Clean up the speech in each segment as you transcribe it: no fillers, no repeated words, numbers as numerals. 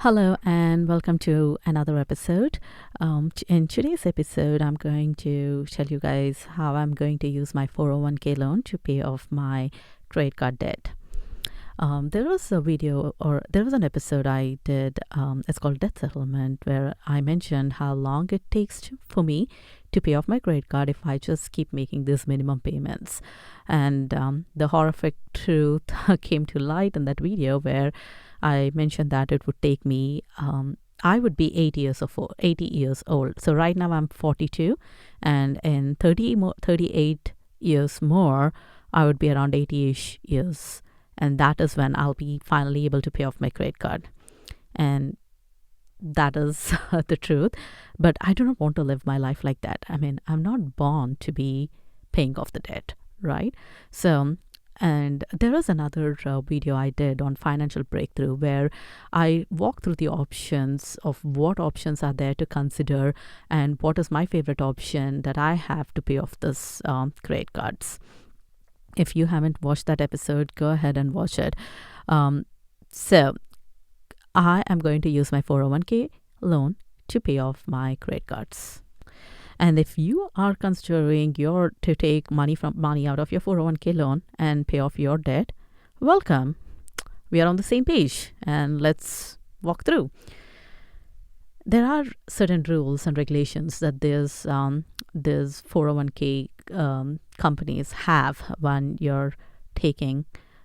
Hello and welcome to another episode. In today's episode, I'm going to tell you guys how I'm going to use my 401k loan to pay off my credit card debt. There was an episode I did. It's called Debt Settlement, where I mentioned how long it takes for me to pay off my credit card if I just keep making these minimum payments. And the horrific truth came to light in that video where I mentioned that it would take me, I would be 80 years old. So right now I'm 42, and in 38 years more, I would be around 80-ish years. And that is when I'll be finally able to pay off my credit card. And that is the truth. But I do not want to live my life like that. I mean, I'm not born to be paying off the debt, right? So, and there is another video I did on financial breakthrough where I walk through the options of what options are there to consider and what is my favorite option that I have to pay off this credit cards. If you haven't watched that episode, go ahead and watch it. So I am going to use my 401k loan to pay off my credit cards. And if you are considering to take money out of your 401k loan and pay off your debt, welcome. We are on the same page and let's walk through. There are certain rules and regulations that these 401k companies have when you're taking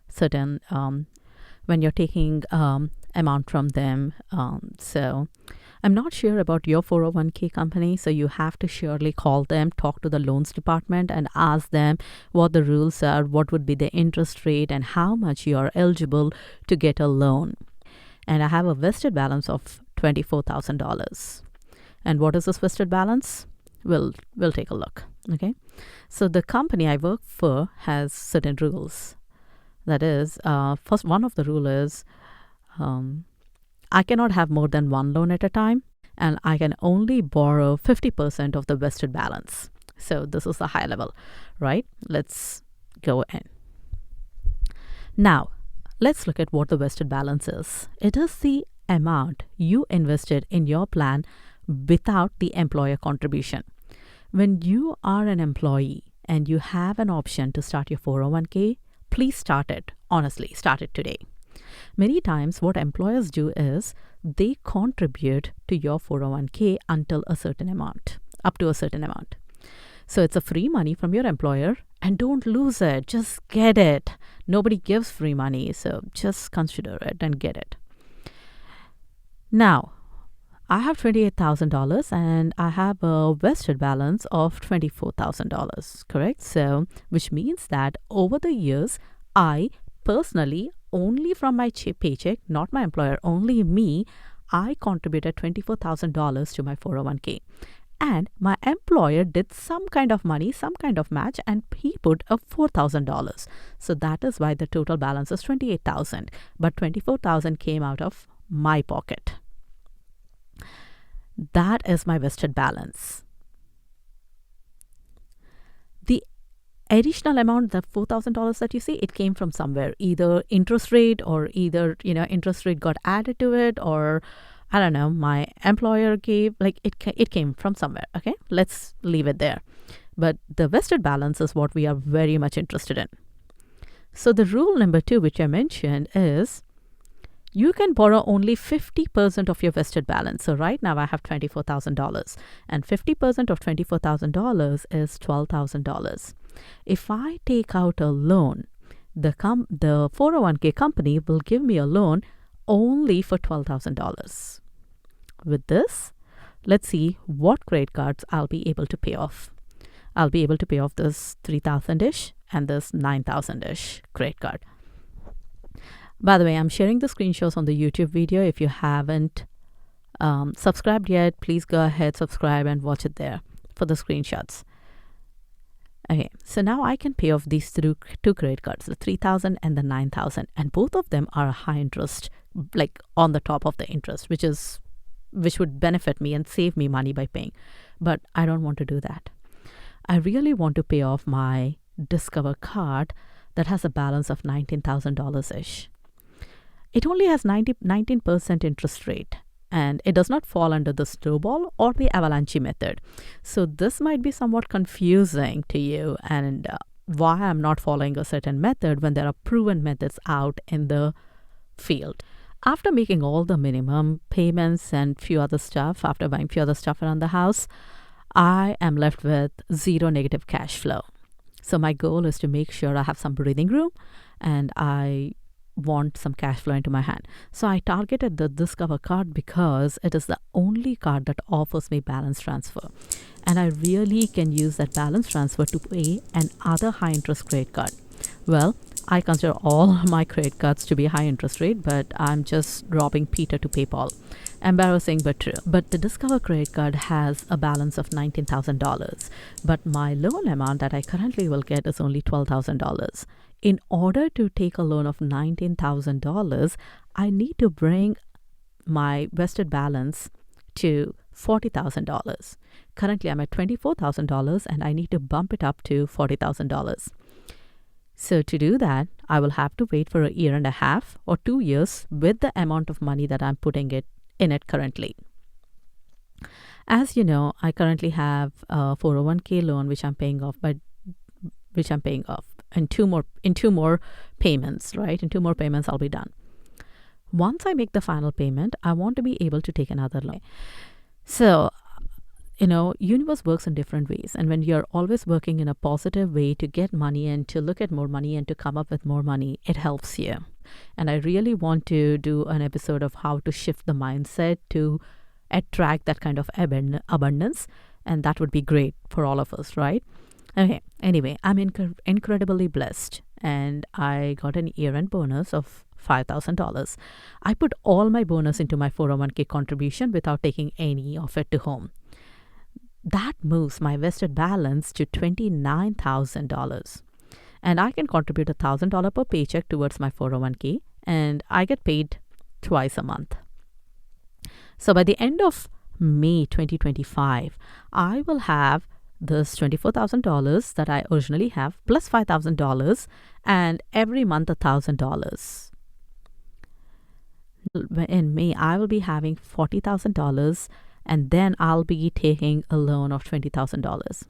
certain amount from them. So I'm not sure about your 401k company, so you have to surely call them, talk to the loans department and ask them what the rules are, what would be the interest rate and how much you are eligible to get a loan. And I have a vested balance of $24,000. And what is this vested balance? We'll take a look. Okay. So the company I work for has certain rules. That is, first one of the rule is I cannot have more than one loan at a time, and I can only borrow 50% of the vested balance. So this is the high level, right? Let's go in. Now, let's look at what the vested balance is. It is the amount you invested in your plan without the employer contribution. When you are an employee and you have an option to start your 401k, please start it. Honestly, start it today. Many times what employers do is they contribute to your 401k until a certain amount, up to a certain amount. So it's a free money from your employer, and don't lose it. Just get it. Nobody gives free money, so just consider it and get it. Now, I have $28,000 and I have a vested balance of $24,000, correct? So, which means that over the years, I personally, only from my paycheck, not my employer, only me, I contributed $24,000 to my 401k. And my employer did some kind of money, some kind of match, and he put a $4,000. So that is why the total balance is $28,000. But $24,000 came out of my pocket. That is my vested balance. The additional amount, the $4,000 that you see, it came from somewhere, either interest rate or interest rate got added to it, or I don't know, my employer gave, like it came from somewhere. Okay, let's leave it there. But the vested balance is what we are very much interested in. So the rule number 2, which I mentioned, is you can borrow only 50% of your vested balance. So right now I have $24,000, and 50% of $24,000 is $12,000. If I take out a loan, the 401k company will give me a loan only for $12,000. With this, let's see what credit cards I'll be able to pay off. I'll be able to pay off this $3,000-ish and this $9,000-ish credit card. By the way, I'm sharing the screenshots on the YouTube video. If you haven't subscribed yet, please go ahead, subscribe and watch it there for the screenshots. Okay, so now I can pay off these two credit cards, the $3,000 and the $9,000, and both of them are high interest, like on the top of the interest, which would benefit me and save me money by paying. But I don't want to do that. I really want to pay off my Discover card that has a balance of $19,000-ish. it only has 19% interest rate, and it does not fall under the snowball or the avalanche method. So this might be somewhat confusing to you, and why I'm not following a certain method when there are proven methods out in the field. After making all the minimum payments and few other stuff, after buying few other stuff around the house, I am left with zero negative cash flow. So my goal is to make sure I have some breathing room, and I want some cash flow into my hand. So I targeted the Discover card because it is the only card that offers me balance transfer. And I really can use that balance transfer to pay another high interest credit card. Well, I consider all my credit cards to be high interest rate, but I'm just robbing Peter to pay Paul. Embarrassing but true. But the Discover credit card has a balance of $19,000, but my loan amount that I currently will get is only $12,000. In order to take a loan of $19,000, I need to bring my vested balance to $40,000. Currently, I'm at $24,000 and I need to bump it up to $40,000. So to do that, I will have to wait for a year and a half or 2 years with the amount of money that I'm putting in it currently. As you know, I currently have a 401k loan which I'm paying off, in two more payments, right? In 2 more payments, I'll be done. Once I make the final payment, I want to be able to take another loan. So, universe works in different ways. And when you're always working in a positive way to get money and to look at more money and to come up with more money, it helps you. And I really want to do an episode of how to shift the mindset to attract that kind of abundance. And that would be great for all of us, right? Okay. Anyway, I'm incredibly blessed, and I got an year-end bonus of $5,000. I put all my bonus into my 401k contribution without taking any of it to home. That moves my vested balance to $29,000. And I can contribute $1,000 per paycheck towards my 401k, and I get paid twice a month. So by the end of May 2025, I will have this $24,000 that I originally have plus $5,000, and every month $1,000. In May, I will be having $40,000, and then I'll be taking a loan of $20,000.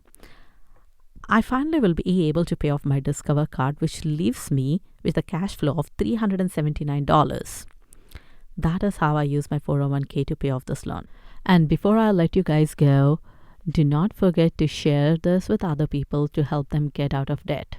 I finally will be able to pay off my Discover card, which leaves me with a cash flow of $379. That is how I use my 401k to pay off this loan. And before I let you guys go, do not forget to share this with other people to help them get out of debt.